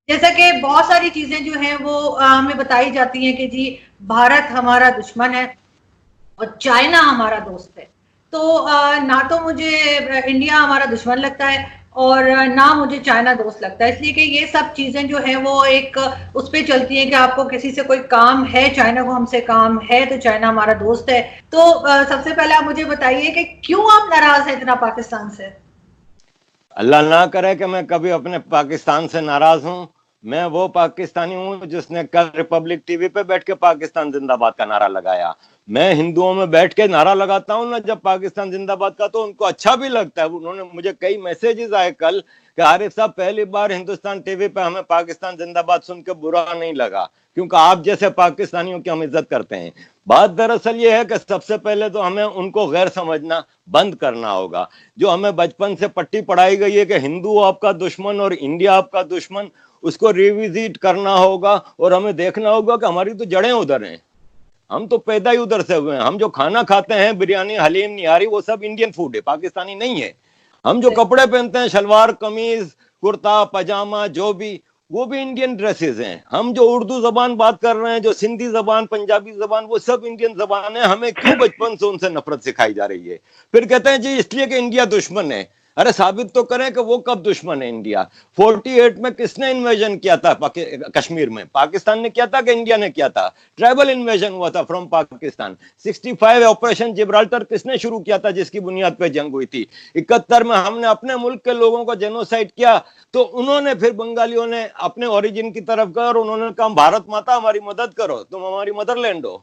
جیسا کہ بہت ساری چیزیں جو ہیں وہ ہمیں بتائی جاتی ہیں کہ جی بھارت ہمارا دشمن ہے اور چائنا ہمارا دوست ہے، تو نہ تو مجھے انڈیا ہمارا دشمن لگتا ہے اور نہ مجھے چائنا دوست لگتا ہے، اس لیے کہ یہ سب چیزیں جو ہیں وہ ایک اس پہ چلتی ہیں کہ آپ کو کسی سے کوئی کام ہے، چائنا کو ہم سے کام ہے تو چائنا ہمارا دوست ہے۔ تو سب سے پہلے آپ مجھے بتائیے کہ کیوں آپ ناراض ہیں اتنا پاکستان سے؟ اللہ نہ کرے کہ میں کبھی اپنے پاکستان سے ناراض ہوں۔ میں وہ پاکستانی ہوں جس نے کل ریپبلک ٹی وی پہ بیٹھ کے پاکستان زندہ باد کا نعرہ لگایا۔ میں ہندوؤں میں بیٹھ کے نعرہ لگاتا ہوں نا جب پاکستان زندہ باد کا، تو ان کو اچھا بھی لگتا ہے۔ انہوں نے مجھے کئی میسیجز آئے کل کہ عارف صاحب پہلی بار ہندوستان ٹی وی پہ ہمیں پاکستان زندہ باد سن کے برا نہیں لگا، کیونکہ آپ جیسے پاکستانیوں کی ہم عزت کرتے ہیں۔ بات دراصل یہ ہے کہ سب سے پہلے تو ہمیں ان کو غیر سمجھنا بند کرنا ہوگا۔ جو ہمیں بچپن سے پٹی پڑھائی گئی ہے کہ ہندو آپ کا دشمن اور انڈیا آپ کا دشمن، اس کو ریویزٹ کرنا ہوگا اور ہمیں دیکھنا ہوگا کہ ہماری تو جڑیں ادھر ہیں، ہم تو پیدا ہی ادھر سے ہوئے ہیں۔ ہم جو کھانا کھاتے ہیں بریانی حلیم نہاری وہ سب انڈین فوڈ ہے، پاکستانی نہیں ہے۔ ہم جو کپڑے پہنتے ہیں شلوار قمیض کرتا پاجامہ جو بھی، وہ بھی انڈین ڈریسز ہیں۔ ہم جو اردو زبان بات کر رہے ہیں، جو سندھی زبان پنجابی زبان، وہ سب انڈین زبان ہے۔ ہمیں کیوں بچپن سے ان سے نفرت سکھائی جا رہی ہے؟ پھر کہتے ہیں جی اس لیے کہ انڈیا دشمن ہے۔ ارے ثابت تو کریں کہ وہ کب دشمن ہے انڈیا؟ 48 میں کس نے انویژن کیا تھا کشمیر میں؟ پاکستان نے کیا تھا کہ انڈیا نے کیا تھا؟ ٹرائبل انویژن ہوا تھا فرام پاکستان۔ 65 آپریشن جبرالٹر کس نے شروع کیا تھا جس کی بنیاد پہ جنگ ہوئی تھی؟ 71 میں ہم نے اپنے ملک کے لوگوں کو جینوسائڈ کیا، تو انہوں نے پھر بنگالیوں نے اپنے اوریجن کی طرف گئے اور انہوں نے کہا بھارت ماتا ہماری مدد کرو، تم ہماری مدر لینڈ ہو۔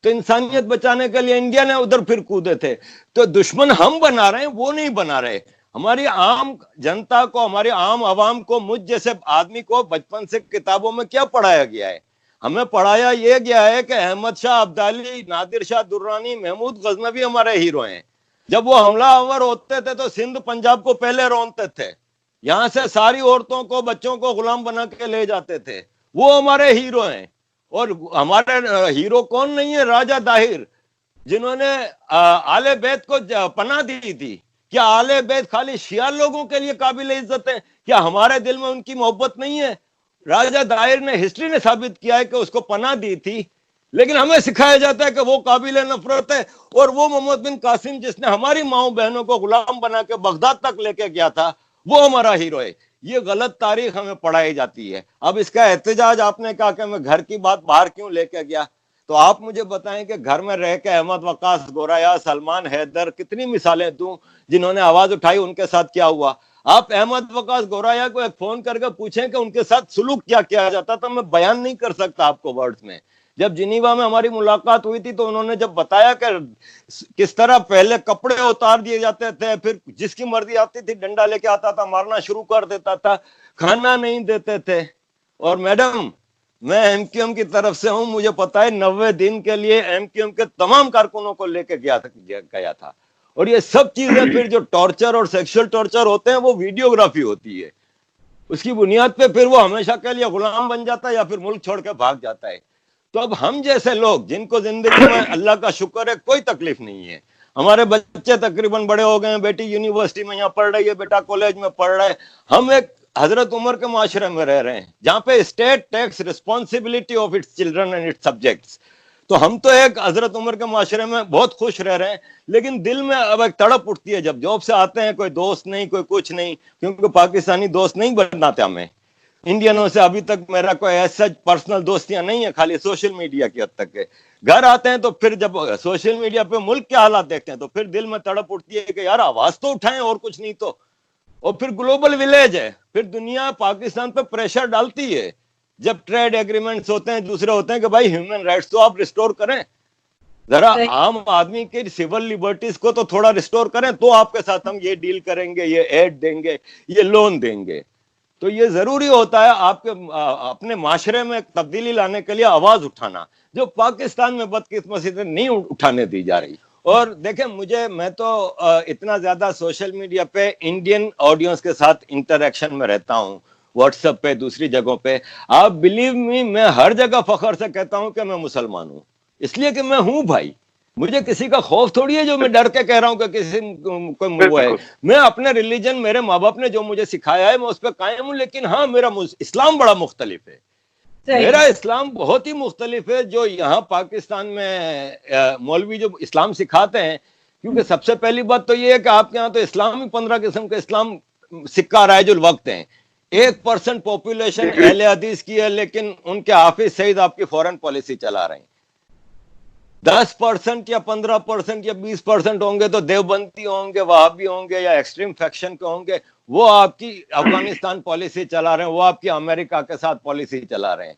تو انسانیت بچانے کے لیے انڈیا نے ادھر پھر کودے تھے۔ تو دشمن ہم بنا رہے ہیں، وہ نہیں بنا رہے۔ ہماری عام جنتا کو، ہماری عام عوام کو، مجھ جیسے آدمی کو بچپن سے کتابوں میں کیا پڑھایا گیا ہے؟ ہمیں پڑھایا یہ گیا ہے کہ احمد شاہ ابدالی، نادر شاہ درانی، محمود غزنوی ہمارے ہیرو ہیں۔ جب وہ حملہ آور ہوتے تھے تو سندھ پنجاب کو پہلے رونتے تھے، یہاں سے ساری عورتوں کو بچوں کو غلام بنا کے لے جاتے تھے۔ وہ ہمارے ہیرو ہیں۔ اور ہمارے ہیرو کون نہیں ہے؟ راجہ طاہر، جنہوں نے آل بیت کو پناہ دی تھی۔ کیا آل بیت خالی شیعہ لوگوں کے لیے قابل عزت ہے؟ کیا ہمارے دل میں ان کی محبت نہیں ہے؟ راجہ طاہر نے، ہسٹری نے ثابت کیا ہے کہ اس کو پناہ دی تھی، لیکن ہمیں سکھایا جاتا ہے کہ وہ قابل نفرت ہے۔ اور وہ محمد بن قاسم جس نے ہماری ماؤں بہنوں کو غلام بنا کے بغداد تک لے کے گیا تھا، وہ ہمارا ہیرو ہے۔ یہ غلط تاریخ ہمیں پڑھائی جاتی ہے۔ اب اس کا احتجاج، آپ نے کہا کہ میں گھر کی بات باہر کیوں لے کے گیا، تو آپ مجھے بتائیں کہ گھر میں رہ کے احمد وقاص گورایا، سلمان حیدر، کتنی مثالیں دوں جنہوں نے آواز اٹھائی، ان کے ساتھ کیا ہوا؟ آپ احمد وقاص گورایا کو ایک فون کر کے پوچھیں کہ ان کے ساتھ سلوک کیا کیا جاتا تھا، میں بیان نہیں کر سکتا آپ کو ورڈز میں۔ جب جنیوا میں ہماری ملاقات ہوئی تھی تو انہوں نے جب بتایا کہ کس طرح پہلے کپڑے اتار دیے جاتے تھے، پھر جس کی مرضی آتی تھی ڈنڈا لے کے آتا تھا، مارنا شروع کر دیتا تھا، کھانا نہیں دیتے تھے۔ اور میڈم، میں ایم کیو ایم کی طرف سے ہوں، مجھے پتا ہے 90 دن کے لیے ایم کیو ایم کے تمام کارکنوں کو لے کے گیا تھا۔ اور یہ سب چیزیں پھر جو ٹارچر اور سیکشل ٹارچر ہوتے ہیں وہ ویڈیوگرافی ہوتی ہے، اس کی بنیاد پہ پھر وہ ہمیشہ کے لیے غلام بن جاتا ہے یا پھر ملک چھوڑ کے بھاگ جاتا ہے۔ تو اب ہم جیسے لوگ جن کو زندگی میں اللہ کا شکر ہے کوئی تکلیف نہیں ہے، ہمارے بچے تقریباً بڑے ہو گئے ہیں، بیٹی یونیورسٹی میں یہاں پڑھ رہی ہے، بیٹا کالج میں پڑھ رہا ہے، ہم ایک حضرت عمر کے معاشرے میں رہ رہے ہیں جہاں پہ state takes responsibility of its children and its subjects. تو ہم تو ایک حضرت عمر کے معاشرے میں بہت خوش رہ رہے ہیں، لیکن دل میں اب ایک تڑپ اٹھتی ہے جب جاب سے آتے ہیں، کوئی دوست نہیں، کوئی کچھ نہیں، کیونکہ پاکستانی دوست نہیں بناتے ہمیں۔ انڈینوں سے ابھی تک میرا کوئی ایسا پرسنل دوستیاں نہیں ہیں، خالی سوشل میڈیا کی حد تک ہے۔ گھر آتے ہیں تو پھر جب سوشل میڈیا پہ ملک کے حالات دیکھتے ہیں تو پھر دل میں تڑپ اٹھتی ہے کہ یار آواز تو اٹھائیں اور کچھ نہیں تو۔ اور پھر گلوبل ولیج ہے، پھر دنیا پاکستان پہ پریشر ڈالتی ہے جب ٹریڈ ایگریمنٹس ہوتے ہیں، دوسرے ہوتے ہیں کہ بھائی ہیومن رائٹس تو آپ ریسٹور کریں، ذرا عام آدمی کی سول لبرٹیز کو تو تھوڑا ریسٹور کریں، تو آپ کے ساتھ ہم یہ ڈیل کریں گے، یہ ایڈ دیں گے، یہ لون دیں گے۔ تو یہ ضروری ہوتا ہے آپ کے اپنے معاشرے میں تبدیلی لانے کے لیے آواز اٹھانا، جو پاکستان میں بدقسمتی سے نہیں اٹھانے دی جا رہی۔ اور دیکھیں میں تو اتنا زیادہ سوشل میڈیا پہ انڈین آڈینس کے ساتھ انٹریکشن میں رہتا ہوں، واٹس ایپ پہ، دوسری جگہوں پہ، آپ بلیو می، میں ہر جگہ فخر سے کہتا ہوں کہ میں مسلمان ہوں، اس لیے کہ میں ہوں بھائی۔ مجھے کسی کا خوف تھوڑی ہے جو میں ڈر کے کہہ رہا ہوں کہ کسی کوئی وہ ہے. میں اپنے ریلیجن، میرے ماں باپ نے جو مجھے سکھایا ہے میں اس پہ قائم ہوں، لیکن ہاں میرا اسلام بڑا مختلف ہے. میرا اسلام بہت ہی مختلف ہے جو یہاں پاکستان میں مولوی جو اسلام سکھاتے ہیں. کیونکہ سب سے پہلی بات تو یہ ہے کہ آپ کے یہاں تو اسلام ہی 15 قسم کا اسلام سکہ رائج الوقت ہیں. 1% پاپولیشن اہل حدیث کی ہے، لیکن ان کے حافظ سعید آپ کی فورن پالیسی چلا رہے ہیں. 10% یا 15% یا 20% ہوں گے تو دیوبندی ہوں گے، وہابی ہوں گے، یا ایکسٹریم فیکشن کے ہوں گے. وہ آپ کی افغانستان پالیسی چلا رہے ہیں، وہ آپ کی امریکہ کے ساتھ پالیسی چلا رہے ہیں.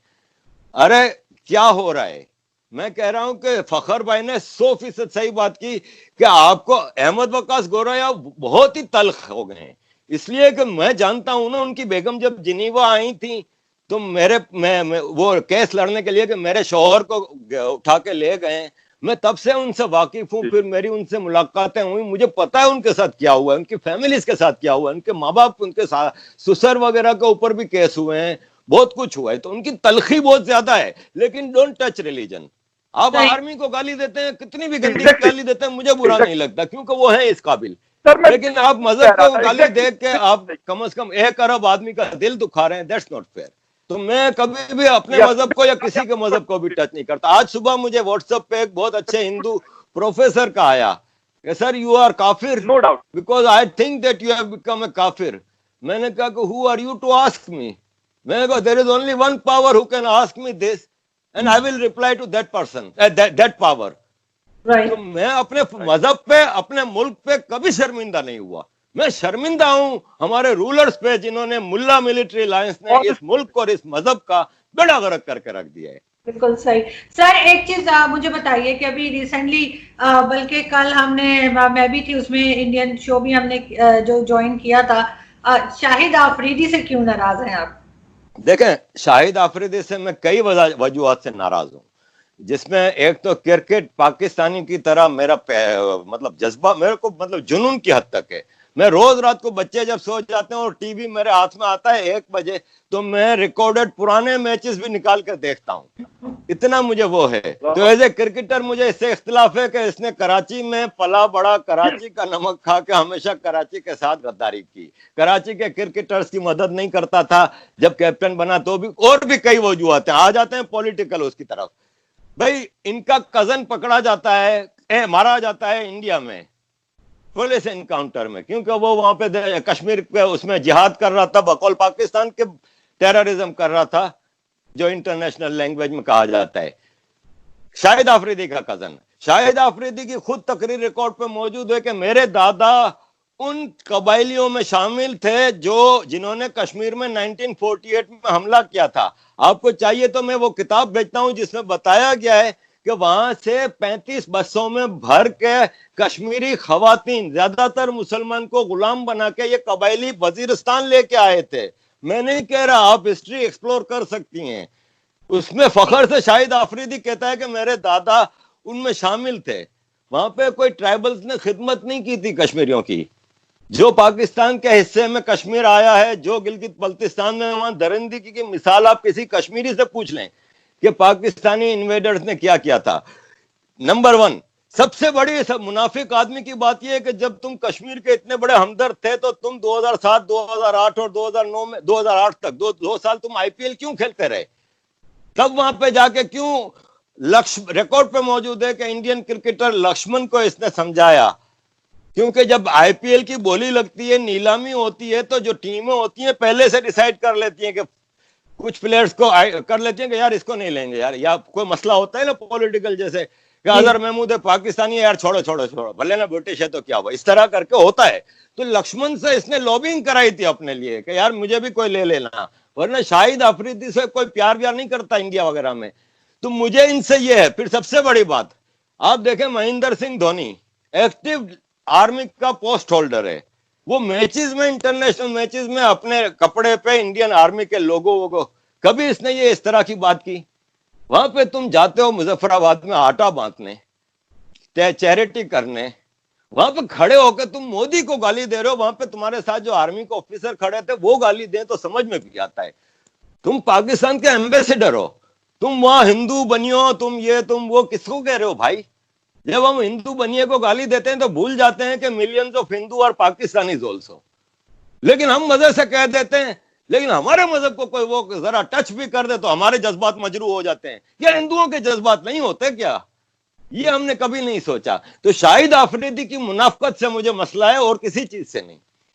ارے کیا ہو رہا ہے؟ میں کہہ رہا ہوں کہ فخر بھائی نے 100% صحیح بات کی کہ آپ کو احمد وقاص گوریا بہت ہی تلخ ہو گئے ہیں. اس لیے کہ میں جانتا ہوں نا، ان کی بیگم جب جنیوا آئی تھی تو میں وہ کیس لڑنے کے لیے کہ میرے شوہر کو اٹھا کے لے گئے، میں تب سے ان سے واقف ہوں. پھر میری ان سے ملاقاتیں ہوئی، مجھے پتا ہے ان کے ساتھ کیا ہوا ہے، ان کی فیملیز کے ساتھ کیا ہوا ہے، ان کے ماں باپ، ان کے سسر وغیرہ کے اوپر بھی کیس ہوئے ہیں، بہت کچھ ہوا ہے. تو ان کی تلخی بہت زیادہ ہے. لیکن ڈونٹ ٹچ ریلیجن. آپ آرمی کو گالی دیتے ہیں، کتنی بھی گندی گالی دیتے ہیں، مجھے برا نہیں لگتا کیونکہ وہ ہیں اس قابل. لیکن آپ مذہب کو گالی دے کے آپ کم از کم 1 ارب آدمی کا دل دکھا رہے ہیں. That's not fair. تو میں کبھی بھی اپنے مذہب کو یا کسی کے مذہب کو بھی ٹچ نہیں کرتا. آج صبح مجھے واٹس ایپ پہ ایک بہت اچھے ہندو پروفیسر کا آیا کہ سر یو آر کافر because I think that you have become a کافر. میں نے کہا کہ who are you to ask me. میں نے کہا there is only one power who can ask me this and I will reply to that person that power. تو میں اپنے مذہب پہ، اپنے ملک پہ کبھی شرمندہ نہیں ہوا. میں شرمندہ ہوں ہمارے رولرز پہ جنہوں نے ملا ملٹری الائنس نے اس ملک اور اس مذہب کا بیڑا غرق کر کے رکھ دیا ہے. بالکل صحیح. سر ایک چیز مجھے بتائیے کہ ابھی ریسنٹلی بلکہ کل ہم نے، میں بھی تھی اس میں، انڈین شو بھی ہم نے جو جوائن کیا تھا، شاہد آفریدی سے کیوں ناراض ہیں آپ؟ دیکھیں، شاہد آفریدی سے میں کئی وجوہات سے ناراض ہوں، جس میں ایک تو کرکٹ پاکستانی کی طرح میرا مطلب جذبہ میرے کو مطلب جنون کی حد تک ہے. میں روز رات کو بچے جب سو جاتے ہیں اور ٹی وی میرے ہاتھ میں آتا ہے 1 بجے تو میں ریکارڈڈ پرانے میچز بھی نکال کر دیکھتا ہوں. اتنا مجھے وہ ہے. تو ایز اے کرکٹر مجھے اس سے اختلاف ہے کہ اس نے کراچی میں پلا بڑا، کراچی کا نمک کھا کے ہمیشہ کراچی کے ساتھ غداری کی، کراچی کے کرکٹرز کی مدد نہیں کرتا تھا. جب کیپٹن بنا تو بھی، اور بھی کئی وجوہات ہیں. آ جاتے ہیں پولیٹیکل اس کی طرف. بھائی ان کا کزن پکڑا جاتا ہے، مارا جاتا ہے انڈیا میں پولیس انکاؤنٹر میں، کیونکہ وہ وہاں پہ کشمیر پہ اس میں جہاد کر رہا تھا، بقول پاکستان کے ٹیررزم کر رہا تھا جو انٹرنیشنل لینگویج میں کہا جاتا ہے. شاہد آفریدی کا کزن، شاہد آفریدی کی خود تقریر ریکارڈ پہ موجود ہے کہ میرے دادا ان قبائلیوں میں شامل تھے جنہوں نے کشمیر میں 1948 میں حملہ کیا تھا. آپ کو چاہیے تو میں وہ کتاب بھیجتا ہوں جس میں بتایا گیا ہے کہ وہاں سے 35 بسوں میں بھر کے کشمیری خواتین، زیادہ تر مسلمان، کو غلام بنا کے یہ قبائلی وزیرستان لے کے آئے تھے. میں نہیں کہہ رہا، آپ ہسٹری ایکسپلور کر سکتی ہیں. اس میں فخر سے شاہد آفریدی کہتا ہے کہ میرے دادا ان میں شامل تھے. وہاں پہ کوئی ٹرائبلز نے خدمت نہیں کی تھی کشمیریوں کی. جو پاکستان کے حصے میں کشمیر آیا ہے، جو گلگت بلتستان میں، وہاں درندگی کی مثال آپ کسی کشمیری سے پوچھ لیں کہ پاکستانی انویڈرز نے کیا کیا تھا. نمبر 1 سب سے بڑی منافق آدمی کی بات یہ ہے کہ جب تم کشمیر کے اتنے بڑے ہمدرد تھے تو تم 2007، 2008 اور 2009 میں 2008 تک 2 سال تم IPL کیوں کھیلتے رہے؟ تب وہاں پہ جا کے کیوں ریکارڈ پہ موجود ہے کہ انڈین کرکٹر لکشمن کو اس نے سمجھایا. کیونکہ جب IPL کی بولی لگتی ہے، نیلامی ہوتی ہے، تو جو ٹیمیں ہوتی ہیں پہلے سے ڈیسائیڈ کر لیتی ہیں کہ کچھ پلیئرز کو کر لیتے ہیں کہ یار اس کو نہیں لیں گے یار، یا کوئی مسئلہ ہوتا ہے نا پولیٹیکل، جیسے کہ اظہر محمود ہے پاکستانی ہے یار، چھوڑو بھلے نا برٹش ہے تو کیا ہوا، اس طرح کر کے ہوتا ہے. تو لکشمن سے اس نے لوبنگ کرائی تھی اپنے لیے کہ یار مجھے بھی کوئی لے لینا، ورنہ شاہد آفریدی سے کوئی پیار نہیں کرتا انڈیا وغیرہ میں. تو مجھے ان سے یہ ہے. پھر سب سے بڑی بات آپ دیکھیں، مہندر سنگھ دھونی ایکٹیو آرمی کا پوسٹ ہولڈر ہے. وہ میچز میں، انٹرنیشنل میچز میں اپنے کپڑے پہ انڈین آرمی کے لوگوں کو، کبھی اس نے یہ اس طرح کی بات کی؟ وہاں پہ تم جاتے ہو مظفر آباد میں آٹا بانٹنے، چیریٹی کرنے، وہاں پہ کھڑے ہو کے تم مودی کو گالی دے رہے ہو. وہاں پہ تمہارے ساتھ جو آرمی کے آفیسر کھڑے تھے وہ گالی دیں تو سمجھ میں بھی آتا ہے. تم پاکستان کے ایمبیسیڈر ہو، تم وہاں ہندو بنیو، تم یہ تم وہ، کس کو کہہ رہے ہو بھائی؟ جب ہم ہندو بنیے کو گالی دیتے ہیں تو بھول جاتے ہیں کہ ملینز آف ہندو اور پاکستانیز آلسو. لیکن ہم مزے سے کہہ دیتے ہیں, لیکن ہمارے مذہب کو کوئی وہ ذرا ٹچ بھی کر دے تو ہمارے جذبات مجروح ہو جاتے ہیں. کیا ہندوؤں کے جذبات نہیں ہوتے کیا؟ یہ ہم نے کبھی نہیں سوچا. تو شاہد آفریدی کی منافقت سے مجھے مسئلہ ہے اور کسی چیز سے نہیں.